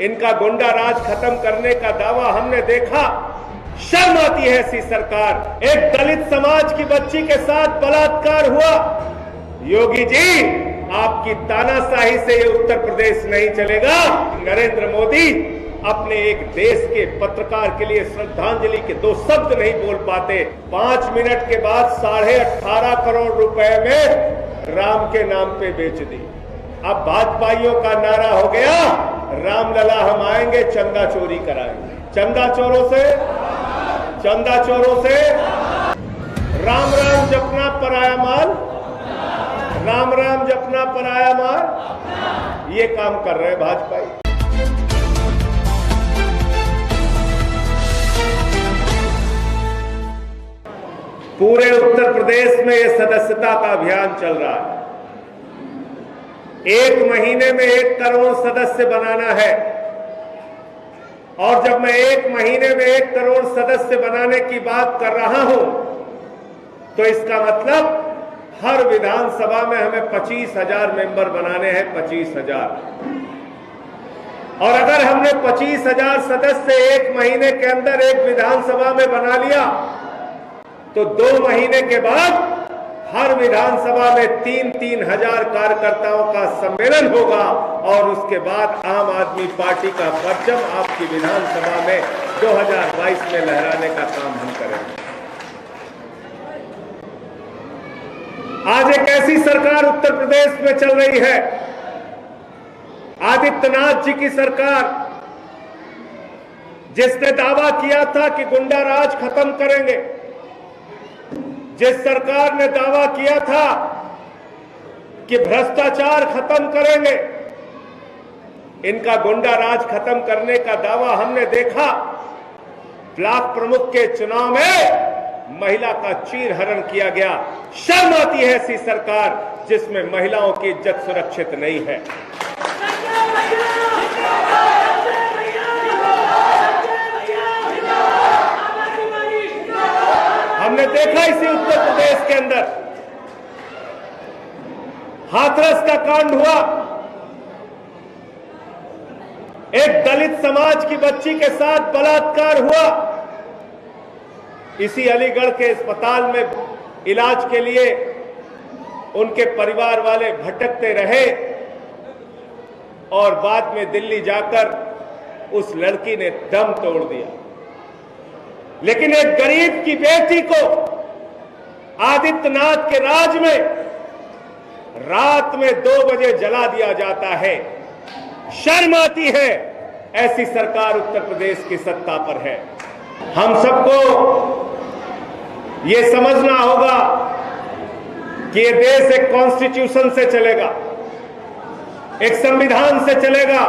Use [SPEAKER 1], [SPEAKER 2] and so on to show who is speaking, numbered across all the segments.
[SPEAKER 1] इनका गुंडा राज खत्म करने का दावा हमने देखा। शर्म आती है ऐसी सरकार। एक दलित समाज की बच्ची के साथ बलात्कार हुआ। योगी जी, आपकी तानाशाही से ये उत्तर प्रदेश नहीं चलेगा। नरेंद्र मोदी अपने एक देश के पत्रकार के लिए श्रद्धांजलि के 2 शब्द नहीं बोल पाते। 5 मिनट के बाद 18.5 करोड़ रुपए में राम के नाम पे बेच दी। अब भाजपाइयों का नारा हो गया, रामलला हम आएंगे, चंदा चोरी कराएंगे। चंदा चोरों से राम राम जपना पराया माल, राम राम जपना पराया माल, ये काम कर रहे भाजपाई। पूरे उत्तर प्रदेश में ये सदस्यता का अभियान चल रहा है। 1 महीने में 1 करोड़ सदस्य बनाना है। और जब मैं 1 महीने में 1 करोड़ सदस्य बनाने की बात कर रहा हूं, तो इसका मतलब हर विधानसभा में हमें 25,000 मेंबर बनाने हैं। 25,000। और अगर हमने 25,000 सदस्य 1 महीने के अंदर एक विधानसभा में बना लिया, तो 2 महीने के बाद हर विधानसभा में 3-3 हजार कार्यकर्ताओं का सम्मेलन होगा। और उसके बाद आम आदमी पार्टी का परचम आपकी विधानसभा में 2022 में लहराने का काम हम करेंगे। आज एक ऐसी सरकार उत्तर प्रदेश में चल रही है, आदित्यनाथ जी की सरकार, जिसने दावा किया था कि गुंडा राज खत्म करेंगे, जिस सरकार ने दावा किया था कि भ्रष्टाचार खत्म करेंगे, इनका गुंडा राज खत्म करने का दावा हमने देखा। ब्लॉक प्रमुख के चुनाव में महिला का चीरहरण किया गया। शर्म आती है ऐसी सरकार जिसमें महिलाओं की इज्जत सुरक्षित नहीं है। हमने देखा इसी उत्तर प्रदेश के अंदर हाथरस का कांड हुआ। एक दलित समाज की बच्ची के साथ बलात्कार हुआ। इसी अलीगढ़ के अस्पताल में इलाज के लिए उनके परिवार वाले भटकते रहे और बाद में दिल्ली जाकर उस लड़की ने दम तोड़ दिया। लेकिन एक गरीब की बेटी को आदित्यनाथ के राज में रात में 2 बजे जला दिया जाता है। शर्म आती है, ऐसी सरकार उत्तर प्रदेश की सत्ता पर है। हम सबको ये समझना होगा कि ये देश एक कॉन्स्टिट्यूशन से चलेगा, एक संविधान से चलेगा,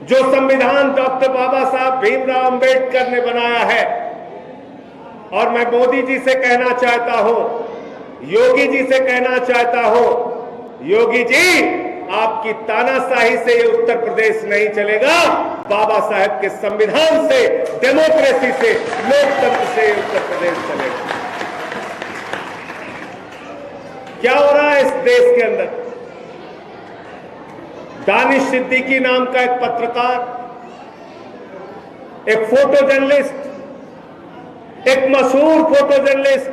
[SPEAKER 1] जो संविधान डॉक्टर बाबा साहब भीमराव अंबेडकर ने बनाया है। और मैं मोदी जी से कहना चाहता हूं, योगी जी से कहना चाहता हूं, योगी जी, आपकी तानाशाही से ये उत्तर प्रदेश नहीं चलेगा। बाबा साहब के संविधान से, डेमोक्रेसी से, लोकतंत्र से उत्तर प्रदेश चलेगा। क्या हो रहा है इस देश के अंदर? दानिश सिद्दीकी नाम का एक पत्रकार, एक फोटो जर्नलिस्ट, एक मशहूर फोटो जर्नलिस्ट,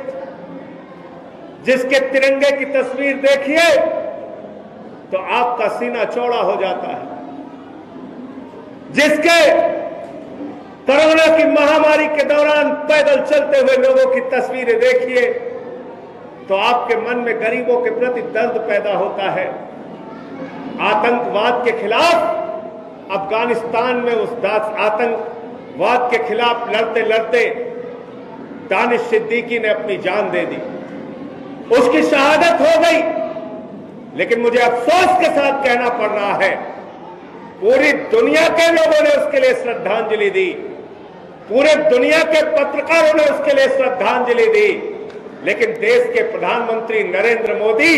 [SPEAKER 1] जिसके तिरंगे की तस्वीर देखिए तो आपका सीना चौड़ा हो जाता है, जिसके कोरोना की महामारी के दौरान पैदल चलते हुए लोगों की तस्वीरें देखिए तो आपके मन में गरीबों के प्रति दर्द पैदा होता है। आतंकवाद के खिलाफ अफगानिस्तान में उस आतंकवाद के खिलाफ लड़ते लड़ते दानिश सिद्दीकी ने अपनी जान दे दी। उसकी शहादत हो गई, लेकिन मुझे अफसोस के साथ कहना पड़ रहा है, पूरी दुनिया के लोगों ने उसके लिए श्रद्धांजलि दी, पूरे दुनिया के पत्रकारों ने उसके लिए श्रद्धांजलि दी, लेकिन देश के प्रधानमंत्री नरेंद्र मोदी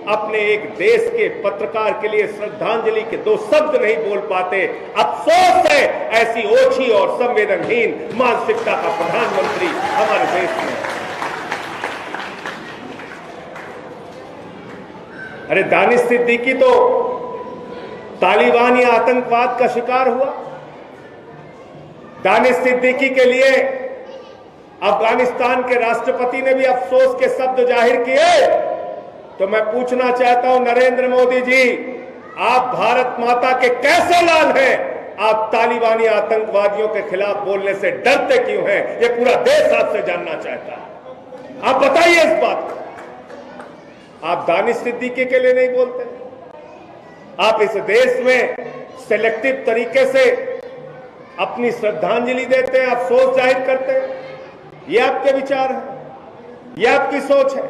[SPEAKER 1] अपने एक देश के पत्रकार के लिए श्रद्धांजलि के 2 शब्द नहीं बोल पाते। अफसोस है ऐसी ओछी और संवेदनहीन मानसिकता का प्रधानमंत्री हमारे देश में। अरे दानिश सिद्दीकी तो तालिबानी आतंकवाद का शिकार हुआ। दानिश सिद्दीकी के लिए अफगानिस्तान के राष्ट्रपति ने भी अफसोस के शब्द जाहिर किए। तो मैं पूछना चाहता हूं नरेंद्र मोदी जी, आप भारत माता के कैसे लाल हैं? आप तालिबानी आतंकवादियों के खिलाफ बोलने से डरते क्यों हैं? ये पूरा देश आपसे जानना चाहता है। आप बताइए इस बात को। आप दानिश सिद्दीकी के लिए नहीं बोलते, आप इस देश में सिलेक्टिव तरीके से अपनी श्रद्धांजलि देते हैं, अफसोस जाहिर करते हैं। ये आपके विचार है, ये आपकी सोच है।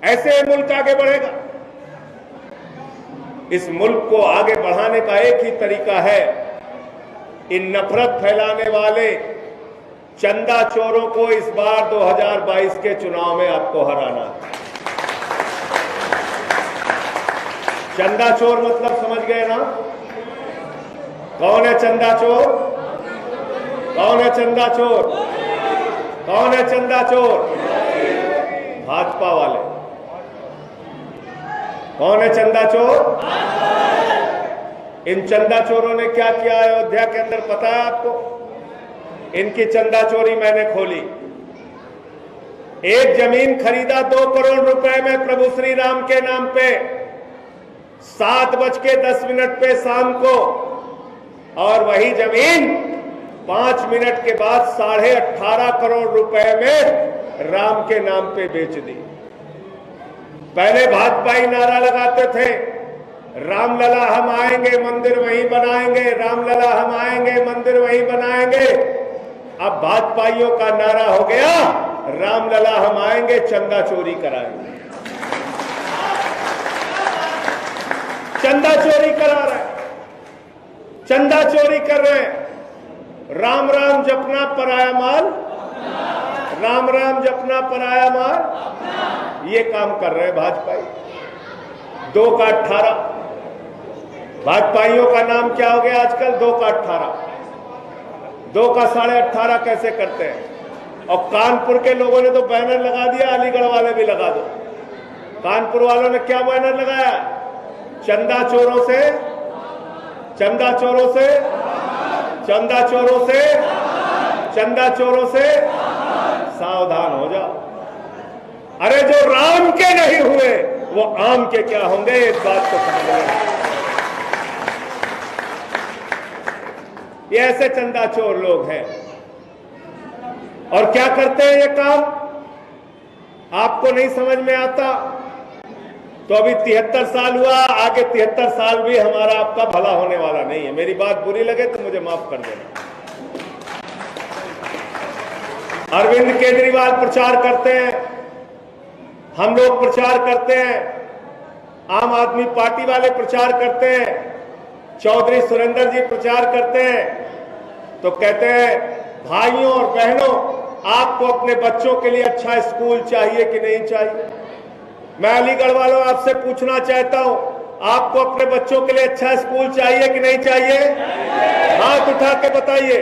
[SPEAKER 1] ऐसे मुल्क आगे बढ़ेगा? इस मुल्क को आगे बढ़ाने का एक ही तरीका है, इन नफरत फैलाने वाले चंदा चोरों को इस बार 2022 के चुनाव में आपको हराना है। चंदा चोर मतलब समझ गए ना? कौन है चंदा चोर? कौन है चंदा चोर? कौन है चंदा चोर? भाजपा वाले। कौन है चंदा चोर? इन चंदा चोरों ने क्या किया अयोध्या के अंदर पता है आपको? इनकी चंदा चोरी मैंने खोली। एक जमीन खरीदा 2 करोड़ रुपए में प्रभु श्री राम के नाम पे 7:10 पे शाम को, और वही जमीन 5 मिनट के बाद 18.5 करोड़ रुपए में राम के नाम पे बेच दी। पहले भाजपाई नारा लगाते थे, रामलला हम आएंगे मंदिर वहीं बनाएंगे, रामलला हम आएंगे मंदिर वहीं बनाएंगे। अब भाजपाइयों का नारा हो गया, रामलला हम आएंगे चंदा चोरी कराएंगे। चंदा चोरी करा रहे, चंदा चोरी कर रहे हैं। राम राम जपना पराया माल, राम राम जपना पराया माल, ये काम कर रहे हैं भाजपाई। 2 का 18, भाजपाइयों का नाम क्या हो गया आजकल? 2 का 18, 2 का 18.5 कैसे करते हैं? और कानपुर के लोगों ने तो बैनर लगा दिया, अलीगढ़ वाले भी लगा दो। कानपुर वालों ने क्या बैनर लगाया? चंदा चोरों से, चंदा चोरों से, चंदा चोरों से, चंदा चोरों से सावधान हो जाओ। अरे जो राम के नहीं हुए वो आम के क्या होंगे? इस बात को समझ। ये ऐसे चंदा चोर लोग हैं। और क्या करते हैं ये काम? आपको नहीं समझ में आता तो अभी 73 साल हुआ, आगे 73 साल भी हमारा आपका भला होने वाला नहीं है। मेरी बात बुरी लगे तो मुझे माफ कर देना। अरविंद केजरीवाल प्रचार करते हैं, हम लोग प्रचार करते हैं, आम आदमी पार्टी वाले प्रचार करते हैं, चौधरी सुरेंद्र जी प्रचार करते हैं, तो कहते हैं भाइयों और बहनों, आपको अपने बच्चों के लिए अच्छा स्कूल चाहिए कि नहीं चाहिए? मैं अलीगढ़ वालों आपसे पूछना चाहता हूं, आपको अपने बच्चों के लिए अच्छा स्कूल चाहिए कि नहीं चाहिए? हाथ उठा के बताइए,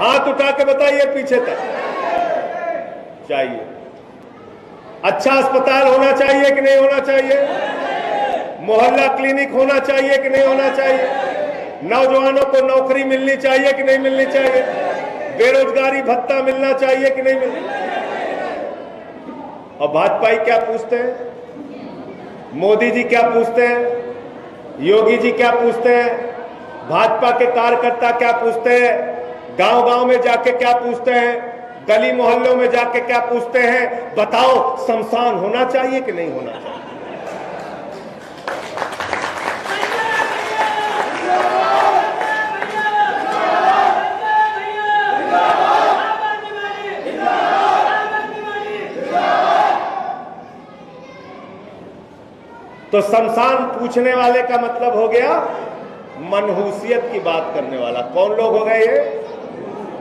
[SPEAKER 1] हाथ उठा के बताइए पीछे तक। चाहिए। अच्छा अस्पताल होना चाहिए कि नहीं होना चाहिए? मोहल्ला क्लिनिक होना चाहिए कि नहीं होना चाहिए? नौजवानों को नौकरी मिलनी चाहिए कि नहीं मिलनी चाहिए? बेरोजगारी भत्ता मिलना चाहिए कि नहीं मिलना? और भाजपाई क्या पूछते हैं? मोदी जी क्या पूछते हैं? योगी जी क्या पूछते हैं? भाजपा के कार्यकर्ता क्या पूछते हैं? गांव-गांव में जाके क्या पूछते हैं? गली मोहल्लों में जाके क्या पूछते हैं? बताओ, शमशान होना चाहिए कि नहीं होना चाहिए? तो शमशान पूछने वाले का मतलब हो गया मनहूसियत की बात करने वाला। कौन लोग हो गए ये?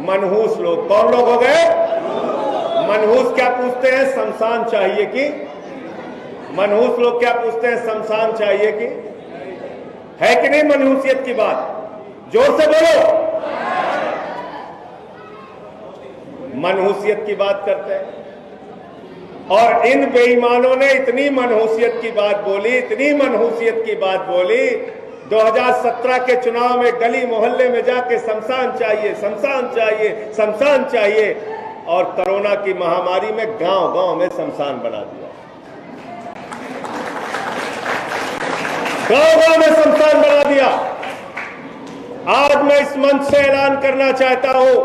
[SPEAKER 1] मनहूस लोग। कौन लोग हो गए? मनहूस क्या पूछते हैं? शमशान चाहिए कि? मनहूस लोग क्या पूछते हैं? शमशान चाहिए कि? है कि नहीं मनहूसियत की बात? जोर से बोलो। मनहूसियत की बात करते हैं। और इन बेईमानों ने इतनी मनहूसियत की बात बोली, इतनी मनहूसियत की बात बोली 2017 के चुनाव में गली मोहल्ले में जाके शमशान चाहिए, शमशान चाहिए, शमशान चाहिए, और कोरोना की महामारी में गांव-गांव में शमशान बना दिया। गांव-गांव में शमशान बना दिया। आज मैं इस मंच से ऐलान करना चाहता हूं,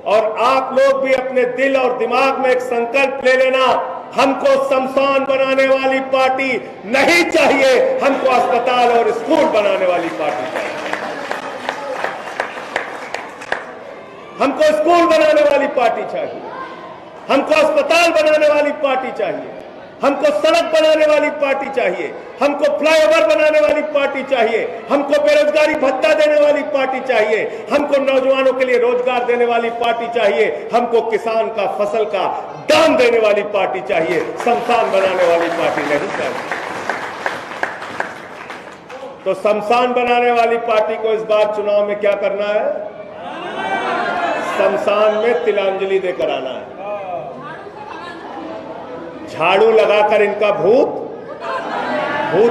[SPEAKER 1] और आप लोग भी अपने दिल और दिमाग में एक संकल्प ले लेना, हमको शमशान बनाने वाली पार्टी नहीं चाहिए, हमको अस्पताल और स्कूल बनाने वाली पार्टी चाहिए। हमको स्कूल बनाने वाली पार्टी चाहिए, हमको अस्पताल बनाने वाली पार्टी चाहिए, हमको सड़क बनाने वाली पार्टी चाहिए, हमको फ्लाईओवर बनाने वाली पार्टी चाहिए, हमको बेरोजगारी भत्ता देने वाली पार्टी चाहिए, हमको नौजवानों के लिए रोजगार देने वाली पार्टी चाहिए, हमको किसान का फसल का दाम देने वाली पार्टी चाहिए, शमशान बनाने वाली पार्टी नहीं चाहिए। तो शमशान बनाने वाली पार्टी को इस बार चुनाव में क्या करना है? शमशान में तिलांजलि देकर आना है। झाड़ू लगाकर इनका भूत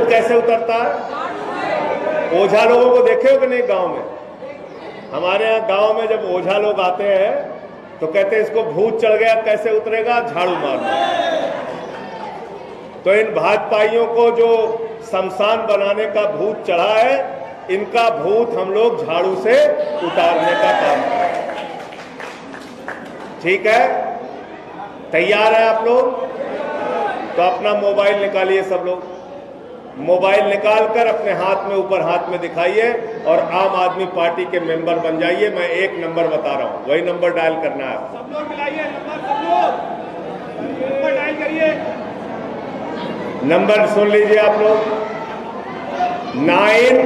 [SPEAKER 1] कैसे उतरता है? ओझा लोगों को देखे हो कि नहीं? गांव में, हमारे यहाँ गांव में जब ओझा लोग आते हैं तो कहते हैं इसको भूत चढ़ गया, कैसे उतरेगा? झाड़ू मारना। तो इन भाजपाइयों को जो शमशान बनाने का भूत चढ़ा है, इनका भूत हम लोग झाड़ू से उतारने का काम करें। ठीक है? तैयार है आप लोग? तो अपना मोबाइल निकालिए, सब लोग मोबाइल निकालकर अपने हाथ में, ऊपर हाथ में दिखाइए और आम आदमी पार्टी के मेंबर बन जाइए। मैं एक नंबर बता रहा हूं, वही नंबर डायल करना है।
[SPEAKER 2] सब लोग मिलाइए नंबर, सब लोग नंबर डायल करिए।
[SPEAKER 1] नंबर सुन लीजिए आप लोग, 9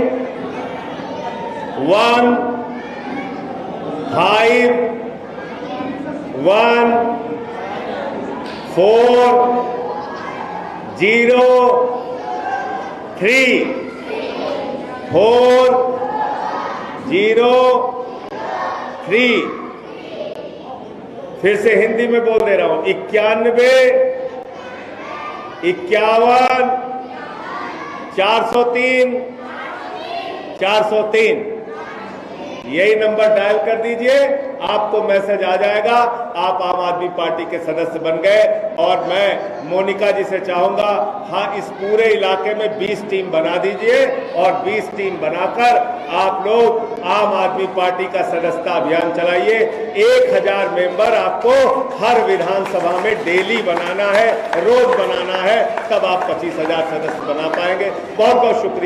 [SPEAKER 1] 1 5 1 4 0 3 4 0 3। फिर से हिंदी में बोल दे रहा हूं, 91 51 403 403। यही नंबर डायल कर दीजिए, आपको मैसेज आ जाएगा, आप आम आदमी पार्टी के सदस्य बन गए। और मैं मोनिका जी से चाहूंगा, हाँ, इस पूरे इलाके में 20 टीम बना दीजिए और 20 टीम बनाकर आप लोग आम आदमी पार्टी का सदस्यता अभियान चलाइए। 1000 मेंबर आपको हर विधानसभा में डेली बनाना है, रोज बनाना है, तब आप 25,000 सदस्य बना पाएंगे। बहुत बहुत शुक्रिया।